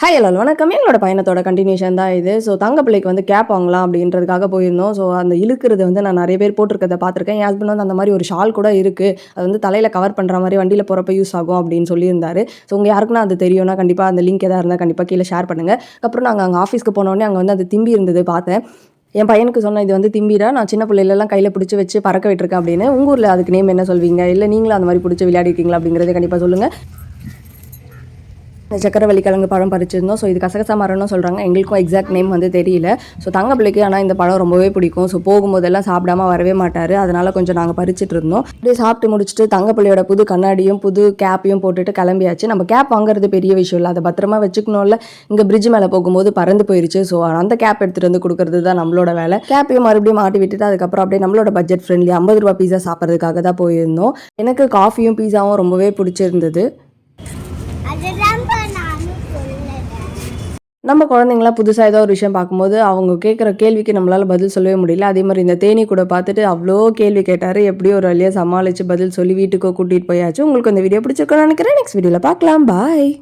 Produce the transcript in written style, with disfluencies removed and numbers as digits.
Hi hello வணக்கம். எங்களோட பயணத்தோட continuation தான் இது. ஸோ தங்க பிள்ளைக்கு வந்து கேப் வாங்கலாம் அப்படின்றதுக்காக போயிருந்தோம். ஸோ அந்த இழுக்கிறது வந்து நான் நிறைய பேர் போட்டிருக்கத பார்த்துருக்கேன். என் ஹஸ்பண்ட் வந்து அந்த மாதிரி ஒரு ஷால் கூட இருக்குது, அது வந்து தலையில் கவர் பண்ணுற மாதிரி வண்டியில் போகிறப்ப யூஸ் ஆகும் அப்படின்னு சொல்லியிருந்தாரு. ஸோ உங்கள் யாருக்குன்னா அது தெரியும்னா கண்டிப்பாக அந்த லிங்க் எதாவது இருந்தால் கண்டிப்பாக கீழே ஷேர் பண்ணுங்கள். அப்புறம் நாங்கள் அங்கே ஆஃபீஸ்க்கு போனோடனே அங்கே வந்து அது திம்பி இருந்தது பார்த்தேன். என் பையனுக்கு சொன்ன இது வந்து திம்பிடா, நான் சின்ன பிள்ளைகளெல்லாம் கையில் பிடிச்சி வச்சு பறக்க விட்டுருக்கேன் அப்படின்னு. உங்கள் ஊரில் அதுக்கு நேம் என்ன சொல்வீங்க? இல்லை நீங்களும் அந்த மாதிரி பிடிச்சி விளையாடிருக்கீங்களா அப்படிங்கிறத கண்டிப்பாக சொல்லுங்கள். சக்கரவள்ளி கிழங்கு பழம் பறிச்சிருந்தோம். ஸோ இது கசகசா மரம்னு சொல்கிறாங்க, எங்களுக்கும் எக்ஸாக்ட் நேம் வந்து தெரியல. ஸோ தங்க பிள்ளைக்கு ஆனால் இந்த பழம் ரொம்பவே பிடிக்கும். ஸோ போகும்போதெல்லாம் சாப்பிடாம வரவே மாட்டார், அதனால் கொஞ்சம் நாங்கள் பறிச்சுட்டு இருந்தோம். அப்படியே சாப்பிட்டு முடிச்சுட்டு தங்க பிள்ளையோட புது கண்ணாடியும் புது கேப்பையும் போட்டுட்டு கிளம்பியாச்சு. நம்ம கேப் வாங்குறது பெரிய விஷயம் இல்லை, அதை பத்திரமா வச்சுக்கணும்ல. இங்கே பிரிட்ஜ் மேலே போகும்போது பறந்து போயிருச்சு. ஸோ அந்த கேப் எடுத்துகிட்டு வந்து கொடுக்குறது தான் நம்மளோட வேலை. கேப்பையும் மறுபடியும் மாட்டி விட்டுட்டு அதுக்கப்புறம் அப்படியே நம்மளோட பட்ஜெட் ஃப்ரெண்ட்லி 50 ரூபா பீஸா சாப்பிட்றதுக்காக தான் போயிருந்தோம். எனக்கு காஃபியும் பீஸாவும் ரொம்பவே பிடிச்சிருந்தது. நம்ம குழந்தைங்களாம் புதுசாக ஏதோ ஒரு விஷயம் பார்க்கும்போது அவங்க கேட்குற கேள்விக்கு நம்மளால் பதில் சொல்லவே முடியல. அதே மாதிரி இந்த தேனி கூட பார்த்துட்டு அவ்வளோ கேள்வி கேட்டார். எப்படியோ ஒரு வழியாக சமாளித்து பதில் சொல்லி வீட்டுக்கு கூட்டிகிட்டு போயாச்சு. உங்களுக்கு இந்த வீடியோ பிடிச்சிருக்கோன்னு நினைக்கிறேன். நெக்ஸ்ட் வீடியோவில் பார்க்கலாம். பாய்.